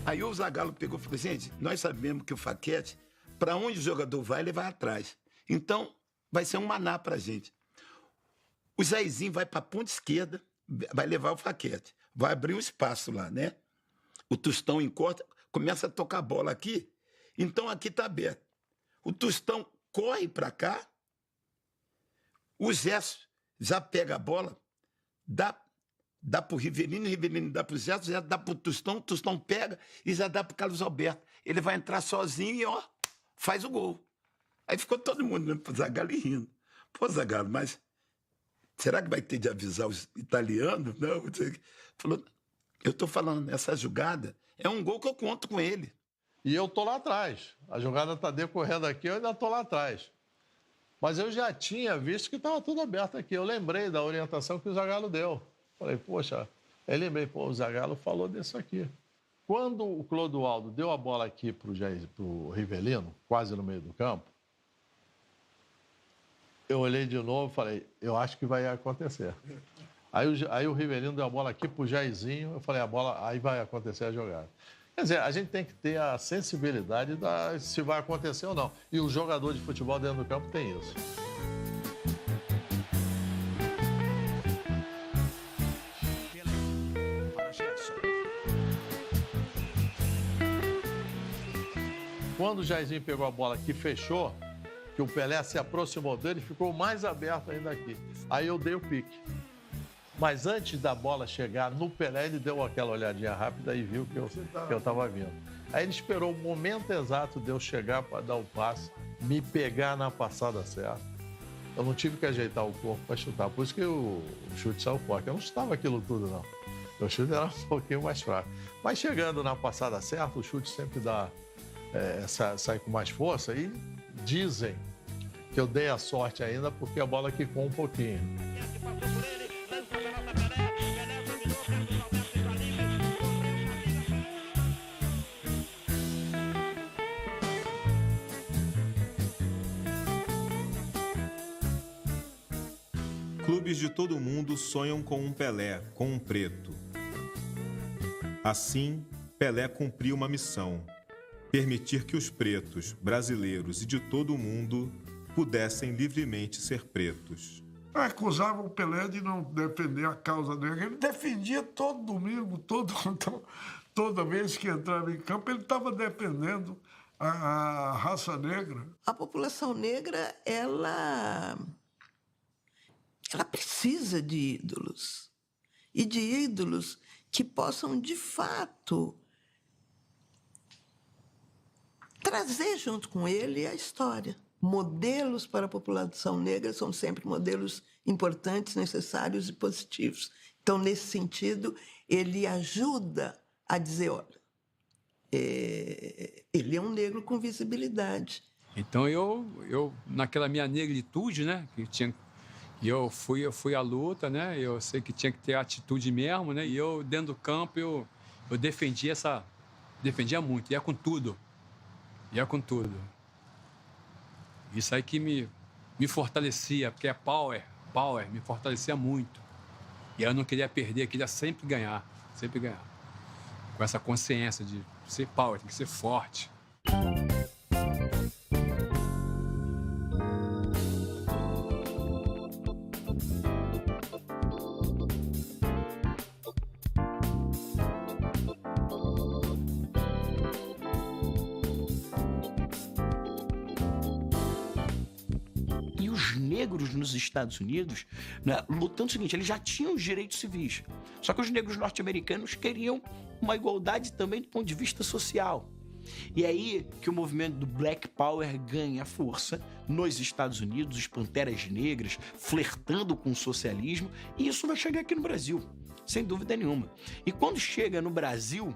Aí o Zagallo pegou e falou, gente, nós sabemos que o Facchetti, para onde o jogador vai, ele vai atrás. Então, vai ser um maná pra gente. O Jairzinho vai para a ponta esquerda, vai levar o Facchetti. Vai abrir um espaço lá, né? O Tostão encorta, começa a tocar a bola aqui. Então, aqui tá aberto. O Tostão corre para cá, o Gerson já pega a bola, dá pro Rivelino, o Rivelino dá pro Gerson, já dá pro Tostão, o Tostão pega e já dá pro Carlos Alberto. Ele vai entrar sozinho e, ó, faz o gol. Aí ficou todo mundo olhando pro Zagallo e rindo. Pô, Zagallo, mas será que vai ter de avisar os italianos? Não, falou, eu tô falando, essa jogada é um gol que eu conto com ele. E eu tô lá atrás. A jogada tá decorrendo aqui, eu ainda tô lá atrás. Mas eu já tinha visto que estava tudo aberto aqui. Eu lembrei da orientação que o Zagallo deu. Falei, poxa, eu lembrei, pô, o Zagallo falou disso aqui. Quando o Clodoaldo deu a bola aqui pro Rivelino, quase no meio do campo, eu olhei de novo e falei, eu acho que vai acontecer. Aí o Rivelino deu a bola aqui pro Jairzinho, eu falei, aí vai acontecer a jogada. Quer dizer, a gente tem que ter a sensibilidade se vai acontecer ou não. E o jogador de futebol dentro do campo tem isso. Quando o Jairzinho pegou a bola que fechou, que o Pelé se aproximou dele, ficou mais aberto ainda aqui. Aí eu dei o pique. Mas antes da bola chegar no Pelé, ele deu aquela olhadinha rápida e viu que eu estava vindo. Aí ele esperou o momento exato de eu chegar para dar o passe, me pegar na passada certa. Eu não tive que ajeitar o corpo para chutar, por isso que o chute saiu forte. Eu não chutava aquilo tudo, não. O chute era um pouquinho mais fraco. Mas chegando na passada certa, o chute sempre sai com mais força e dizem que eu dei a sorte ainda porque a bola quicou um pouquinho. Clubes de todo o mundo sonham com um Pelé, com um preto. Assim, Pelé cumpriu uma missão: permitir que os pretos, brasileiros e de todo o mundo pudessem livremente ser pretos. Acusavam o Pelé de não defender a causa negra. Ele defendia todo domingo, toda vez que entrava em campo, ele estava defendendo a raça negra. A população negra, ela precisa de ídolos. E de ídolos que possam, de fato, trazer junto com ele a história. Modelos para a população negra são sempre modelos importantes, necessários e positivos. Então, nesse sentido, ele ajuda a dizer, olha, ele é um negro com visibilidade. Então, eu naquela minha negritude, né, eu fui à luta, né, eu sei que tinha que ter atitude mesmo, né, e eu, dentro do campo, eu defendia muito, ia com tudo. Isso aí que me fortalecia, porque é power, me fortalecia muito. E eu não queria perder, queria sempre ganhar. Com essa consciência de ser power, tem que ser forte. Negros nos Estados Unidos, né, lutando o seguinte, eles já tinham os direitos civis, só que os negros norte-americanos queriam uma igualdade também do ponto de vista social. E é aí que o movimento do Black Power ganha força nos Estados Unidos, os Panteras Negras flertando com o socialismo, e isso vai chegar aqui no Brasil. sem dúvida nenhuma. E quando chega no Brasil,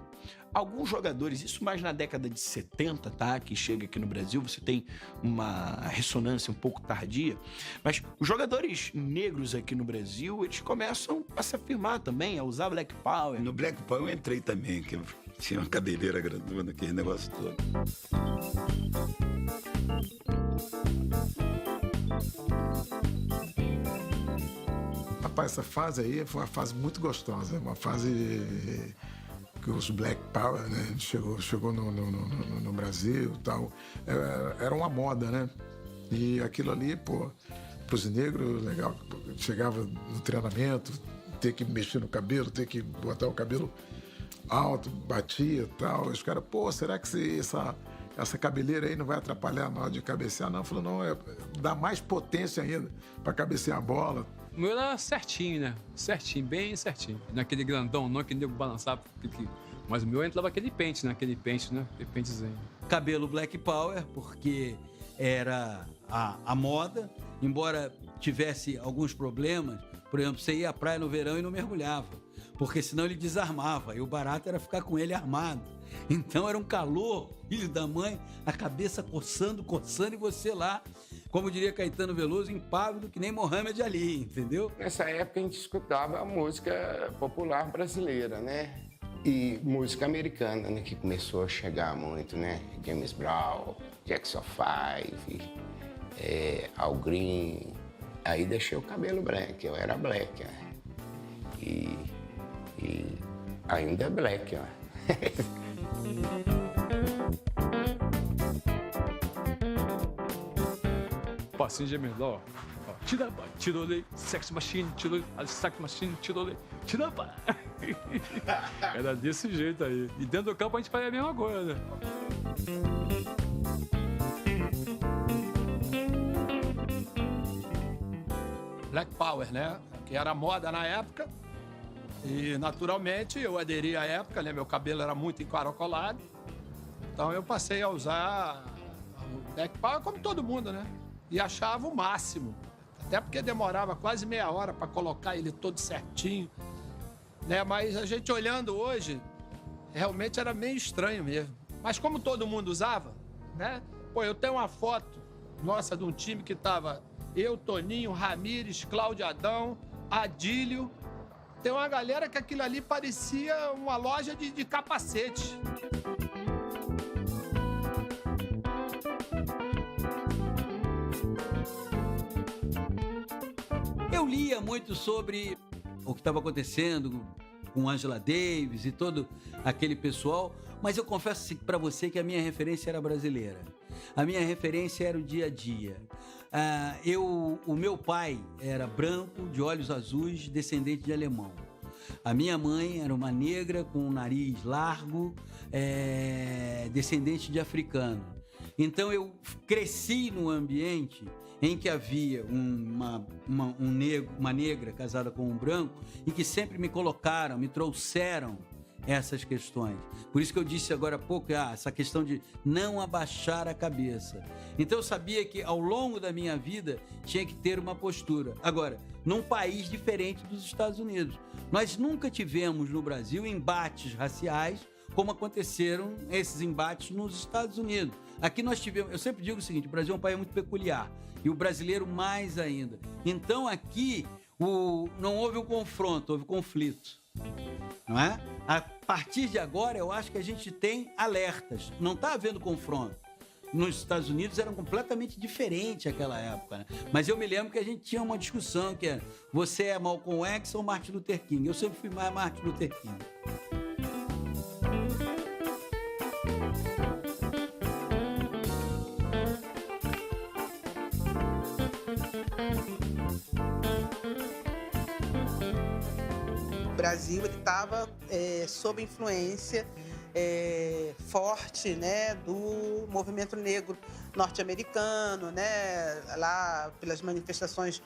alguns jogadores, isso mais na década de 70, tá? Que chega aqui no Brasil, você tem uma ressonância um pouco tardia, mas os jogadores negros aqui no Brasil, eles começam a se afirmar também, a usar Black Power. No Black Power eu entrei também, que eu tinha uma cabeleira grandona, aquele negócio todo. Rapaz, essa fase aí foi uma fase muito gostosa, uma fase que os Black Power, né, chegou no Brasil e tal. Era uma moda, né? E aquilo ali, pô, pros negros, legal. Chegava no treinamento, ter que mexer no cabelo, ter que botar o cabelo alto, batia e tal. Os caras, pô, será que essa cabeleira aí não vai atrapalhar na hora de cabecear? Não, falou, não, dá mais potência ainda para cabecear a bola. O meu era certinho, né? Certinho, bem certinho. Naquele grandão, não que nego balançava. Mas o meu entrava aquele pente, né? Aquele pentezinho. Cabelo Black Power, porque era a moda, embora tivesse alguns problemas. Por exemplo, você ia à praia no verão e não mergulhava, porque senão ele desarmava, e o barato era ficar com ele armado. Então era um calor, filho da mãe, a cabeça coçando, e você lá, como diria Caetano Veloso, impávido que nem Mohamed Ali, entendeu? Nessa época a gente escutava a música popular brasileira, né? E música americana, né? Que começou a chegar muito, né? James Brown, Jackson 5, Al Green. Aí deixei o cabelo black, eu era black, né? E ainda é black, ó. Passinho de menor, ó. Tiraba, tirolei, sex machine, tirolei, sex machine, tirolei, tiraba. Era desse jeito aí. E dentro do campo a gente fazia a mesma coisa, né? Black Power, né? Que era moda na época. E, naturalmente, eu aderi à época, né? Meu cabelo era muito encaracolado. Então, eu passei a usar o Black Power como todo mundo, né? E achava o máximo. Até porque demorava quase meia hora para colocar ele todo certinho, né? Mas a gente olhando hoje, realmente era meio estranho mesmo. Mas como todo mundo usava, né? Pô, eu tenho uma foto nossa de um time que tava eu, Toninho, Ramires, Cláudio Adão, Adílio. Tem uma galera que aquilo ali parecia uma loja de capacete. Eu lia muito sobre o que estava acontecendo com Angela Davis e todo aquele pessoal, mas eu confesso para você que a minha referência era brasileira. A minha referência era o dia a dia. O meu pai era branco, de olhos azuis, descendente de alemão. A minha mãe era uma negra com um nariz largo, descendente de africano. Então eu cresci num ambiente em que havia uma negra casada com um branco e que sempre me trouxeram essas questões. Por isso que eu disse agora há pouco, essa questão de não abaixar a cabeça. Então eu sabia que ao longo da minha vida tinha que ter uma postura. Agora, num país diferente dos Estados Unidos. Nós nunca tivemos no Brasil embates raciais como aconteceram esses embates nos Estados Unidos. Aqui nós tivemos, eu sempre digo o seguinte, o Brasil é um país muito peculiar e o brasileiro mais ainda. Então aqui não houve um confronto, houve conflito. Não é? A partir de agora, eu acho que a gente tem alertas. Não está havendo confronto. Nos Estados Unidos era completamente diferente aquela época, né? Mas eu me lembro que a gente tinha uma discussão que era: você é Malcolm X ou Martin Luther King? Eu sempre fui mais Martin Luther King. O Brasil estava sob influência forte, né, do movimento negro norte-americano, né, lá pelas manifestações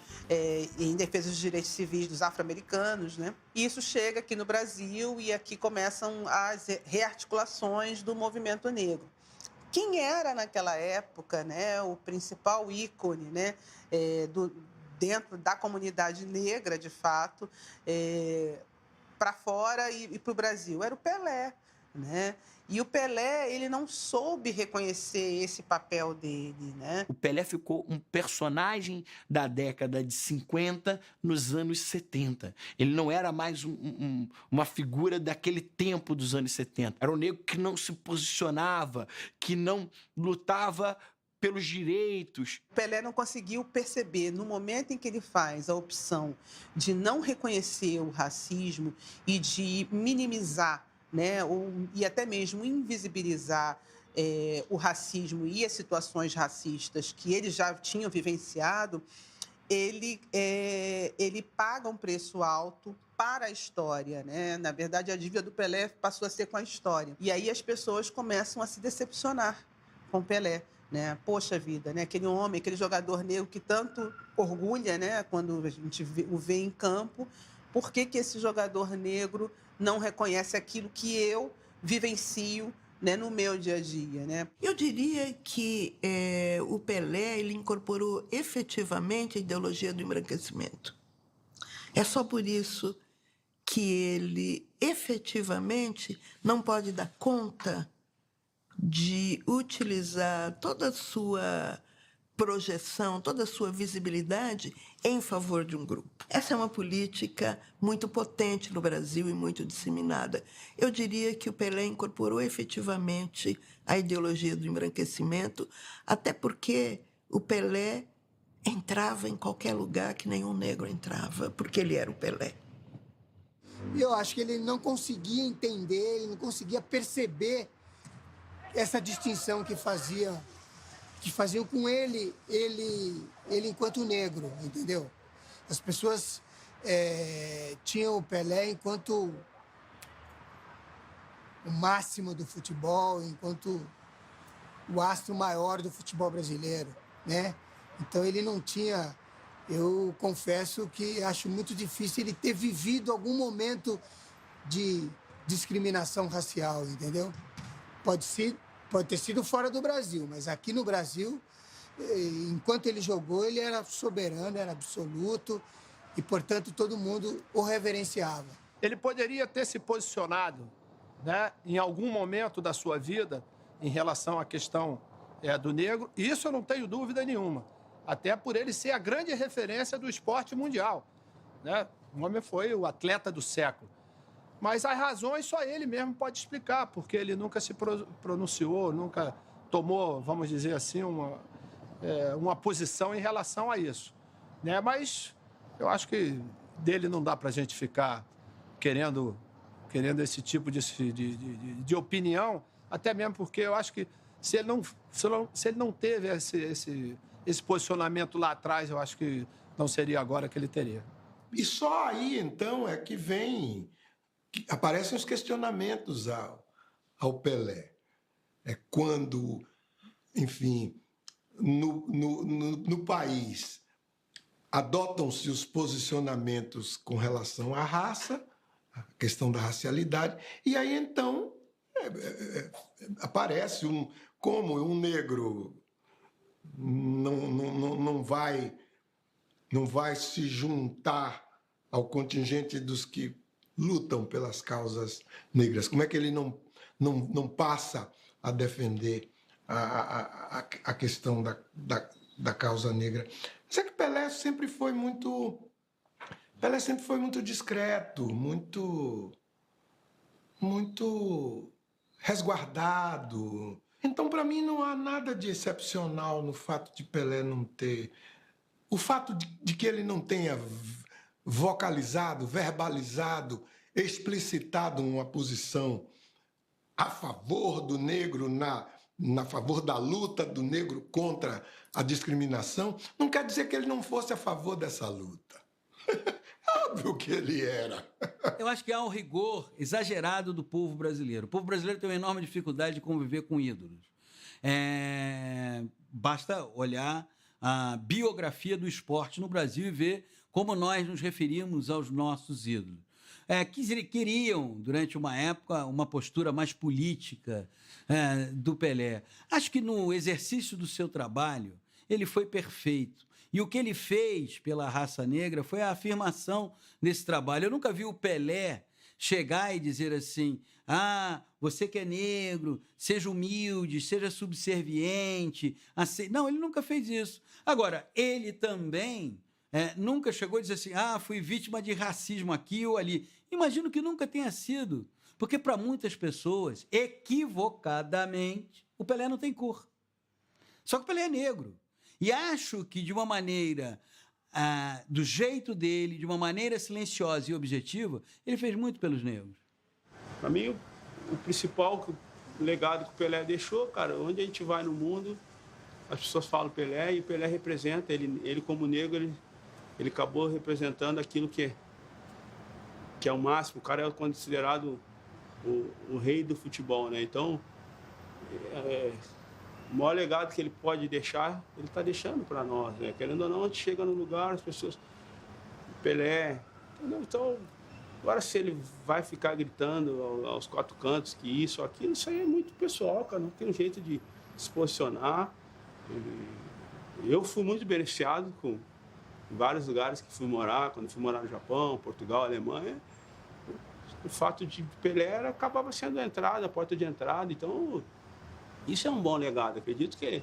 em defesa dos direitos civis dos afro-americanos, né? E isso chega aqui no Brasil e aqui começam as rearticulações do movimento negro. Quem era naquela época, né, o principal ícone, né, dentro da comunidade negra, de fato, para fora e para o Brasil? Era o Pelé, né? E o Pelé, ele não soube reconhecer esse papel dele, né? O Pelé ficou um personagem da década de 50 nos anos 70. Ele não era mais uma figura daquele tempo dos anos 70. Era um negro que não se posicionava, que não lutava pelos direitos. O Pelé não conseguiu perceber, no momento em que ele faz a opção de não reconhecer o racismo e de minimizar, né, e até mesmo invisibilizar o racismo e as situações racistas que ele já tinha vivenciado, ele paga um preço alto para a história, né? Na verdade, a dívida do Pelé passou a ser com a história. E aí as pessoas começam a se decepcionar com o Pelé, né? Poxa vida, né? Aquele homem, aquele jogador negro que tanto orgulha, né? Quando a gente o vê em campo, por que esse jogador negro não reconhece aquilo que eu vivencio, né, no meu dia a dia, né? Eu diria que o Pelé ele incorporou efetivamente a ideologia do embranquecimento. É só por isso que ele efetivamente não pode dar conta de utilizar toda a sua projeção, toda a sua visibilidade em favor de um grupo. Essa é uma política muito potente no Brasil e muito disseminada. Eu diria que o Pelé incorporou efetivamente a ideologia do embranquecimento, até porque o Pelé entrava em qualquer lugar que nenhum negro entrava, porque ele era o Pelé. Eu acho que ele não conseguia entender, ele não conseguia perceber essa distinção que faziam com ele enquanto negro, entendeu? As pessoas tinham o Pelé enquanto o máximo do futebol, enquanto o astro maior do futebol brasileiro, né? Então ele não tinha, eu confesso que acho muito difícil ele ter vivido algum momento de discriminação racial, entendeu? Pode ter sido fora do Brasil, mas aqui no Brasil, enquanto ele jogou, ele era soberano, era absoluto e, portanto, todo mundo o reverenciava. Ele poderia ter se posicionado, né, em algum momento da sua vida em relação à questão do negro, e isso eu não tenho dúvida nenhuma, até por ele ser a grande referência do esporte mundial, né? O homem foi o atleta do século. Mas as razões só ele mesmo pode explicar, porque ele nunca se pronunciou, nunca tomou, vamos dizer assim, uma posição em relação a isso, né? Mas eu acho que dele não dá para a gente ficar querendo esse tipo de opinião, até mesmo porque eu acho que se ele não teve esse posicionamento lá atrás, eu acho que não seria agora que ele teria. E só aí, então, é que aparecem os questionamentos ao Pelé. É quando, enfim, no país adotam-se os posicionamentos com relação à raça, a questão da racialidade, e aí então aparece como um negro não vai se juntar ao contingente dos que lutam pelas causas negras. Como é que ele não passa a defender a questão da causa negra? Mas é que Pelé sempre foi muito discreto, muito resguardado. Então, para mim, não há nada de excepcional no fato de Pelé não ter... O fato de que ele não tenha vocalizado, verbalizado, explicitado uma posição a favor do negro, a favor da luta do negro contra a discriminação, não quer dizer que ele não fosse a favor dessa luta. Óbvio que ele era. Eu acho que há um rigor exagerado do povo brasileiro. O povo brasileiro tem uma enorme dificuldade de conviver com ídolos. Basta olhar a biografia do esporte no Brasil e ver como nós nos referimos aos nossos ídolos. Queriam, durante uma época, uma postura mais política do Pelé. Acho que no exercício do seu trabalho, ele foi perfeito. E o que ele fez pela raça negra foi a afirmação desse trabalho. Eu nunca vi o Pelé chegar e dizer assim, você que é negro, seja humilde, seja subserviente. Não, ele nunca fez isso. Agora, ele também nunca chegou a dizer assim, fui vítima de racismo aqui ou ali. Imagino que nunca tenha sido, porque para muitas pessoas, equivocadamente, o Pelé não tem cor. Só que o Pelé é negro. E acho que de uma maneira, do jeito dele, de uma maneira silenciosa e objetiva, ele fez muito pelos negros. Para mim, o principal legado que o Pelé deixou, cara, onde a gente vai no mundo, as pessoas falam Pelé e o Pelé representa, ele como negro, ele acabou representando aquilo que é o máximo. O cara é considerado o rei do futebol, né? Então, o maior legado que ele pode deixar, ele está deixando para nós, né? Querendo ou não, a gente chega no lugar, as pessoas... Pelé, entendeu? Então, agora se ele vai ficar gritando aos quatro cantos que isso, aquilo, isso aí é muito pessoal, cara. Não tem um jeito de se posicionar. Eu fui muito beneficiado com vários lugares que fui morar, quando fui morar no Japão, Portugal, Alemanha. O fato de Pelé acabava sendo a porta de entrada. Então, isso é um bom legado, acredito que...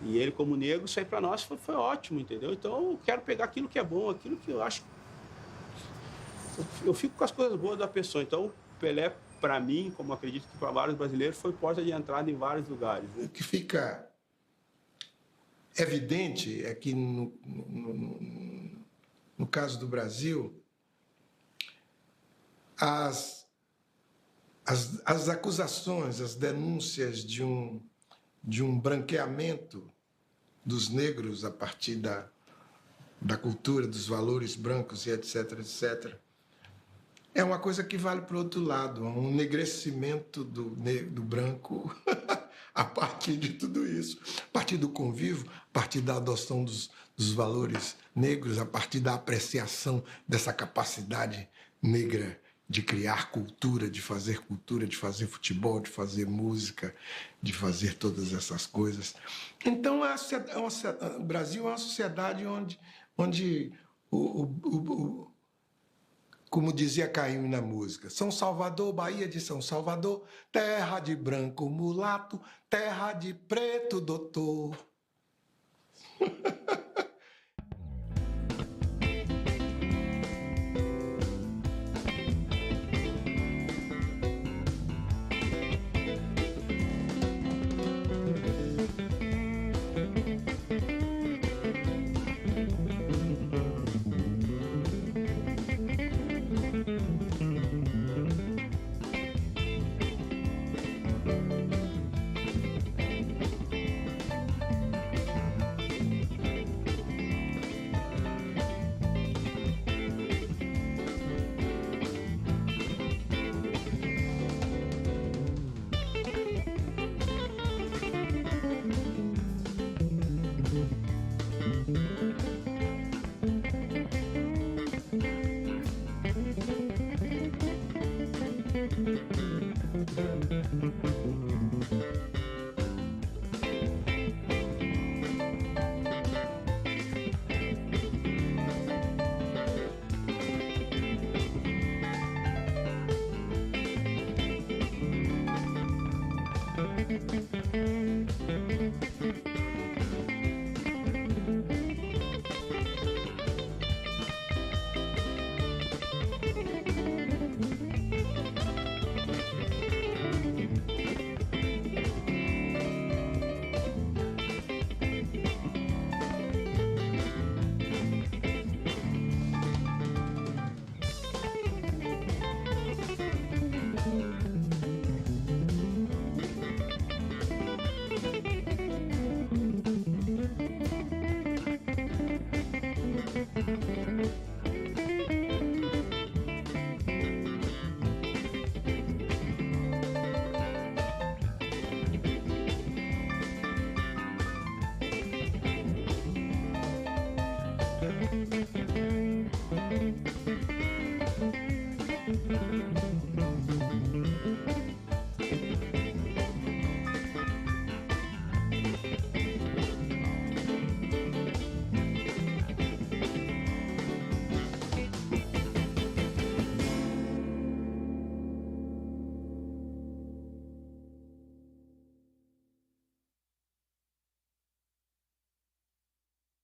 E ele, como negro, isso aí para nós foi ótimo, entendeu? Então, eu quero pegar aquilo que é bom, aquilo que eu acho... Eu fico com as coisas boas da pessoa. Então, o Pelé, para mim, como acredito que para vários brasileiros, foi porta de entrada em vários lugares. Né? O que fica evidente é que, no caso do Brasil, as acusações, as denúncias de um branqueamento dos negros a partir da cultura, dos valores brancos e etc., etc., é uma coisa que vale para o outro lado, um enegrecimento do branco a partir de tudo isso, a partir do convívio, a partir da adoção dos valores negros, a partir da apreciação dessa capacidade negra de criar cultura, de fazer futebol, de fazer música, de fazer todas essas coisas. Então, o Brasil é uma sociedade onde como dizia Caymmi na música, São Salvador, Bahia de São Salvador, terra de branco mulato, terra de preto doutor. Thank you.